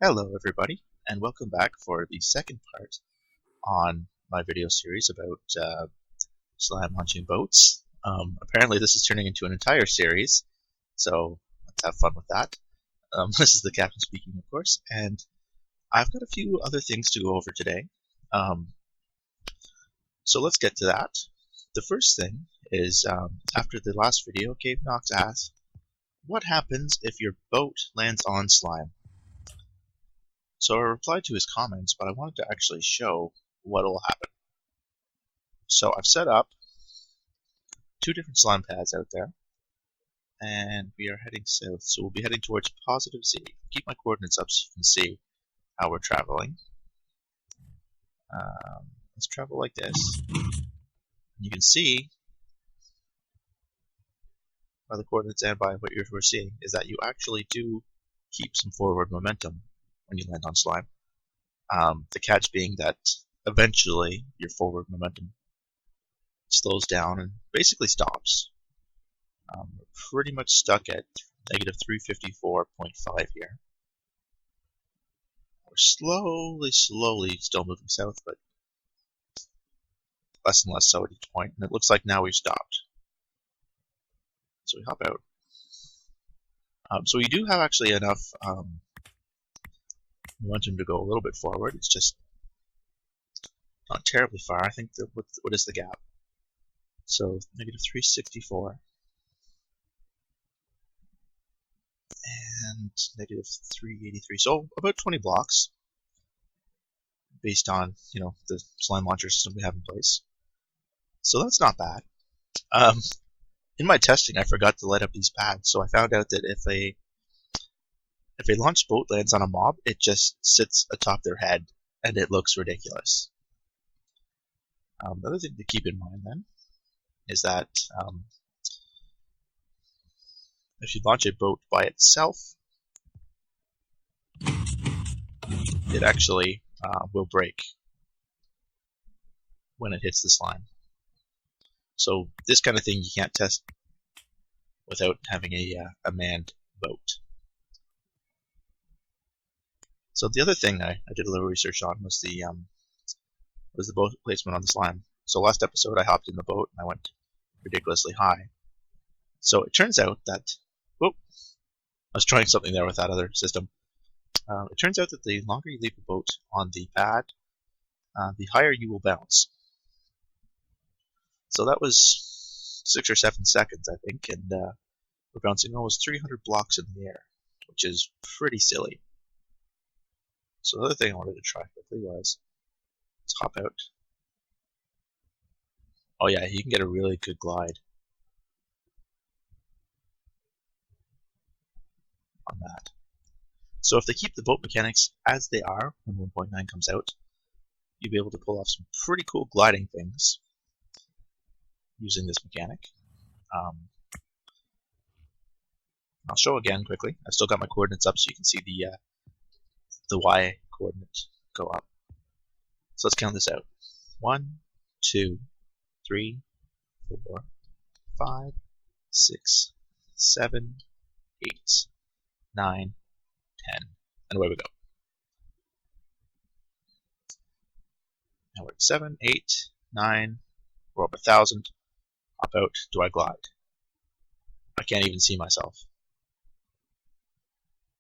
Hello everybody, and welcome back for the second part on my video series about slime launching boats. Apparently this is turning into an entire series, so let's have fun with that. This is the captain speaking, of course, and I've got a few other things to go over today. So let's get to that. The first thing is, after the last video, Cave Knox asked, what happens if your boat lands on slime? So I replied to his comments, but I wanted to actually show what will happen. So I've set up two different slime pads out there, and we are heading south. So we'll be heading towards positive Z. Keep my coordinates up so you can see how we're traveling. Let's travel like this. You can see by the coordinates and by what we're seeing is that you actually do keep some forward momentum when you land on slime. The catch being that eventually your forward momentum slows down and basically stops. We're pretty much stuck at negative 354.5 here. We're slowly still moving south, but less and less so at each point, and it looks like now we've stopped. So we hop out. So we do have actually enough momentum to go a little bit forward. It's just not terribly far. I think what is the gap? So negative 364 and negative 383. So about 20 blocks based on the slime launcher system we have in place. So that's not bad. In my testing, I forgot to light up these pads, so I found out that if a launch boat lands on a mob, it just sits atop their head, and it looks ridiculous. Another thing to keep in mind then is that if you launch a boat by itself, it actually will break when it hits the slime. So this kind of thing you can't test without having a manned boat. So the other thing I did a little research on was the boat placement on the slime. So last episode I hopped in the boat and I went ridiculously high. So it turns out that, whoop, I was trying something there with that other system. It turns out that the longer you leave the boat on the pad, the higher you will bounce. So that was 6 or 7 seconds, I think, and we're bouncing almost 300 blocks in the air, which is pretty silly. So the other thing I wanted to try quickly was, let's hop out. Oh yeah, you can get a really good glide on that. So if they keep the boat mechanics as they are when 1.9 comes out, you'll be able to pull off some pretty cool gliding things using this mechanic. I'll show again quickly. I've still got my coordinates up so you can see the Y coordinate go up. So let's count this out. 1, 2, 3, 4, 5, 6, 7, 8, 9, 10, and away we go. Now we're at 7, 8, 9, we're up 1,000. Hop out. Do I glide? I can't even see myself.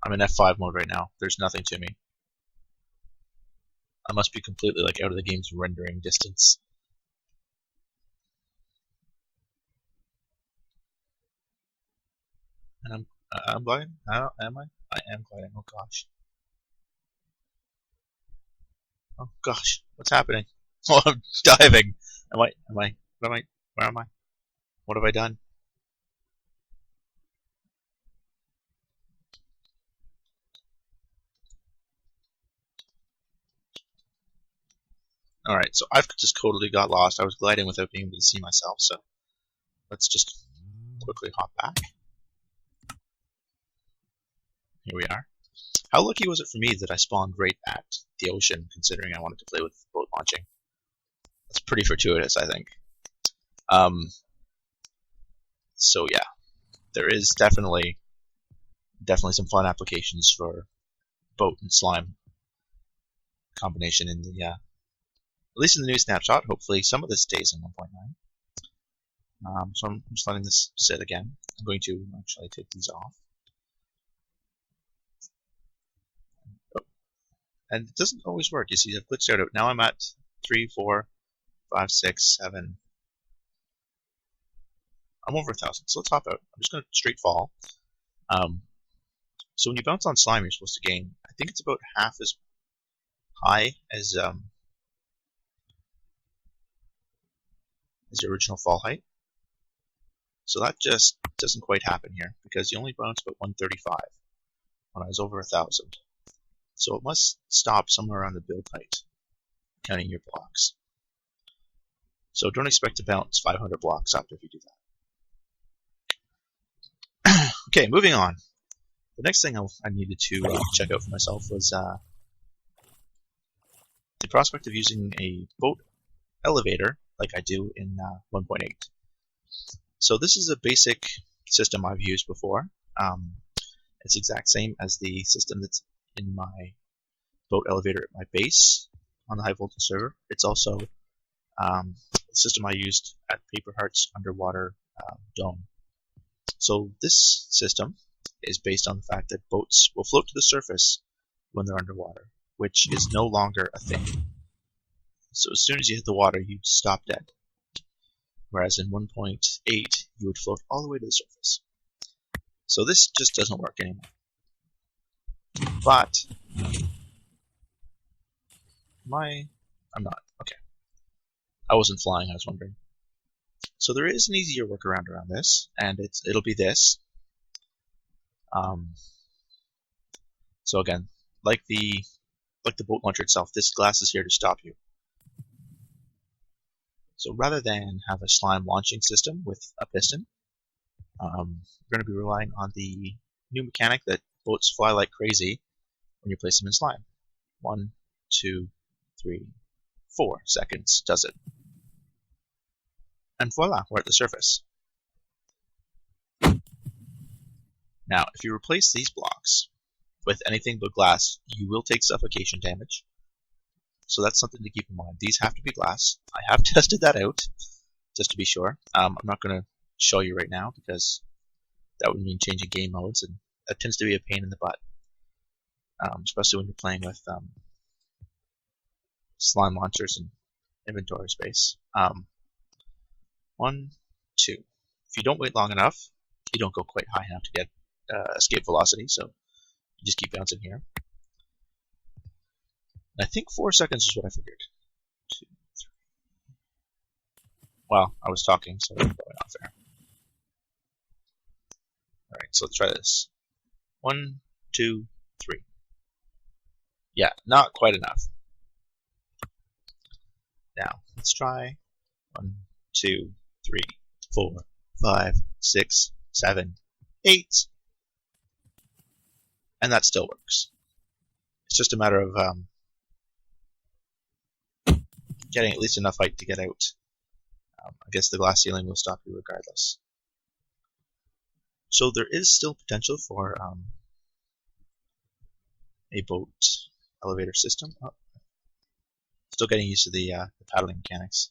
I'm in F5 mode right now. There's nothing to me. I must be completely out of the game's rendering distance. And I'm gliding. Am I? I am gliding. Oh gosh. Oh gosh. What's happening? Oh, I'm diving. Where am I? What have I done? Alright, so I've just totally got lost. I was gliding without being able to see myself, so let's just quickly hop back. Here we are. How lucky was it for me that I spawned right at the ocean, considering I wanted to play with boat launching? That's pretty fortuitous, I think. So yeah, there is definitely some fun applications for boat and slime combination in the at least in the new snapshot. Hopefully some of this stays in 1.9. So I'm just letting this sit again. I'm going to actually take these off. Oh. And it doesn't always work. You see, I've glitched out. Now I'm at 3, 4, 5, 6, 7. I'm over 1,000. So let's hop out. I'm just going to straight fall. So when you bounce on slime, you're supposed to gain, I think it's about half as high as your original fall height. So that just doesn't quite happen here because you only bounce about 135 when I was over 1,000. So it must stop somewhere around the build height, counting your blocks. So don't expect to bounce 500 blocks after if you do that. Okay, moving on. The next thing I needed to check out for myself was the prospect of using a boat elevator like I do in 1.8. So this is a basic system I've used before. It's the exact same as the system that's in my boat elevator at my base on the high voltage server. It's also the system I used at Paper Heart's underwater dome. So this system is based on the fact that boats will float to the surface when they're underwater, which is no longer a thing. So as soon as you hit the water, you stop dead. Whereas in 1.8, you would float all the way to the surface. So this just doesn't work anymore. But I'm not. Okay. I wasn't flying, I was wondering. So there is an easier workaround around this, and it'll be this. So again, like the boat launcher itself, this glass is here to stop you. So rather than have a slime launching system with a piston, we're going to be relying on the new mechanic that boats fly like crazy when you place them in slime. 1, 2, 3, 4 seconds does it. And voila, we're at the surface. Now, if you replace these blocks with anything but glass, you will take suffocation damage. So that's something to keep in mind. These have to be glass. I have tested that out, just to be sure. I'm not going to show you right now because that would mean changing game modes, and that tends to be a pain in the butt, especially when you're playing with slime launchers and inventory space. 1, 2. If you don't wait long enough, you don't go quite high enough to get escape velocity, so you just keep bouncing here. I think 4 seconds is what I figured. 2, 3. Well, I was talking, so that's probably not fair. Alright, so let's try this. 1, 2, 3. Yeah, not quite enough. Now, let's try 1, 2, 3, 4, 5, 6, 7, 8. And that still works. It's just a matter of getting at least enough height to get out. I guess the glass ceiling will stop you regardless. So there is still potential for a boat elevator system. Oh, still getting used to the paddling mechanics.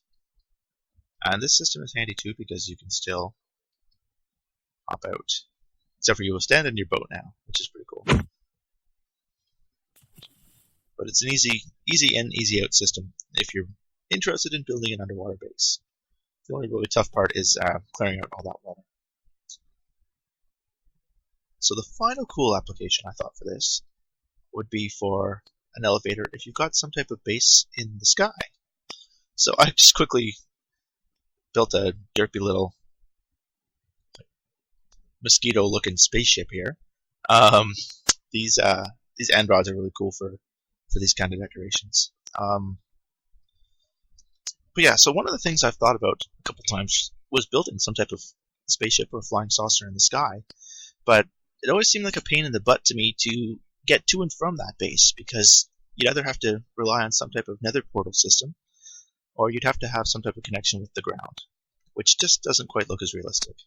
And this system is handy too because you can still hop out. Except for you will stand in your boat now, which is pretty cool. But it's an easy in, easy out system if you're interested in building an underwater base. The only really tough part is clearing out all that water. So the final cool application I thought for this would be for an elevator if you've got some type of base in the sky. So I just quickly built a derpy little mosquito-looking spaceship here. These end rods are really cool for these kind of decorations. But yeah, so one of the things I've thought about a couple times was building some type of spaceship or flying saucer in the sky, but it always seemed like a pain in the butt to me to get to and from that base, because you'd either have to rely on some type of nether portal system, or you'd have to have some type of connection with the ground, which just doesn't quite look as realistic.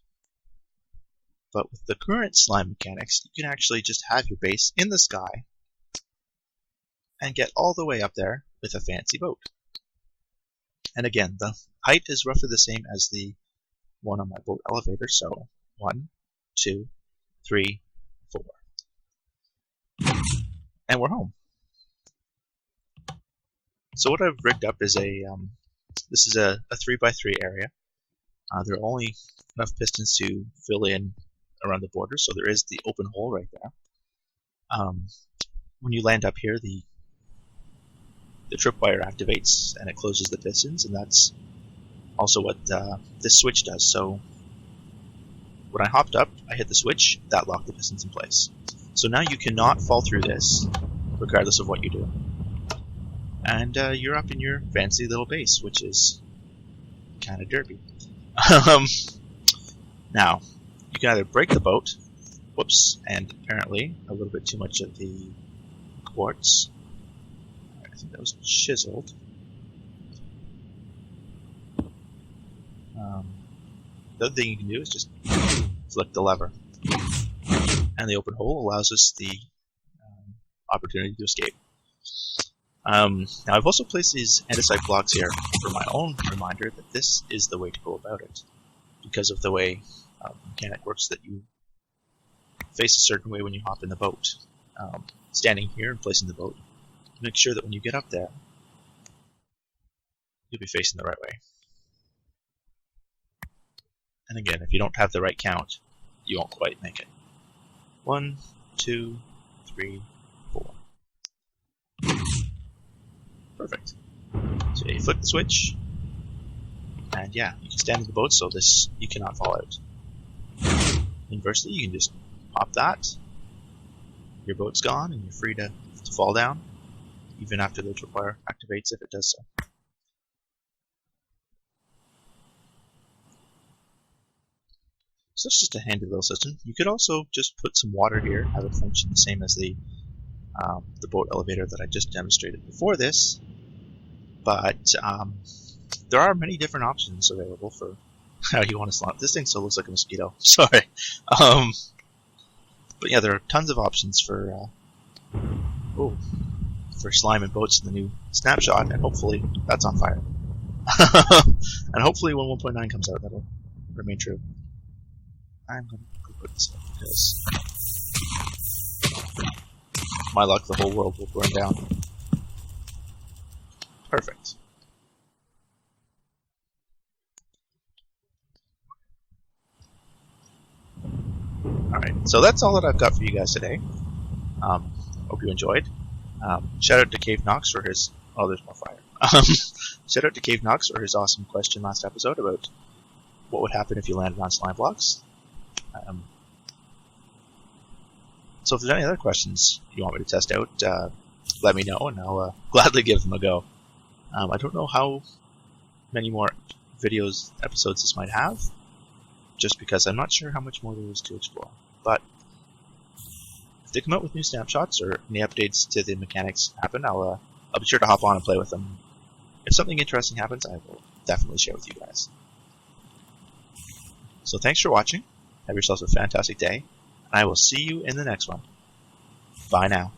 But with the current slime mechanics, you can actually just have your base in the sky, and get all the way up there with a fancy boat. And again, the height is roughly the same as the one on my boat elevator, so 1, 2, 3, 4. And we're home. So what I've rigged up is this is a 3x3 area. There are only enough pistons to fill in around the border, so there is the open hole right there. When you land up here, the tripwire activates and it closes the pistons, and that's also what this switch does. So when I hopped up, I hit the switch, that locked the pistons in place. So now you cannot fall through this, regardless of what you do. And you're up in your fancy little base, which is kind of derpy. Now, you can either break the boat, whoops, and apparently a little bit too much of the quartz. I think that was chiseled. The other thing you can do is just flick the lever. And the open hole allows us the opportunity to escape. Now I've also placed these andesite blocks here for my own reminder that this is the way to go about it, because of the way the mechanic works, that you face a certain way when you hop in the boat. Standing here and placing the boat, make sure that when you get up there, you'll be facing the right way. And again, if you don't have the right count, you won't quite make it. 1, 2, 3, 4. Perfect. So you flick the switch, and yeah, you can stand in the boat so you cannot fall out. Inversely, you can just pop that, your boat's gone, and you're free to fall down, even after the tripwire activates if it does so. So that's just a handy little system. You could also just put some water here, have it function the same as the boat elevator that I just demonstrated before this, but there are many different options available for how you want to slime. This thing still looks like a mosquito. Sorry. But yeah, there are tons of options for slime and boats in the new snapshot, and hopefully that's on fire. And hopefully when 1.9 comes out, that'll remain true. I'm going to put this up because my luck, the whole world will burn down. Perfect. Alright, so that's all that I've got for you guys today. Hope you enjoyed. Shout out to Cave Knox for his... Oh, there's more fire. Shout out to Cave Knox for his awesome question last episode about what would happen if you landed on slime blocks. So if there's any other questions you want me to test out, let me know and I'll gladly give them a go. I don't know how many more episodes this might have, just because I'm not sure how much more there is to explore. But if they come out with new snapshots or any updates to the mechanics happen, I'll be sure to hop on and play with them. If something interesting happens, I will definitely share with you guys. So thanks for watching. Have yourselves a fantastic day, and I will see you in the next one. Bye now.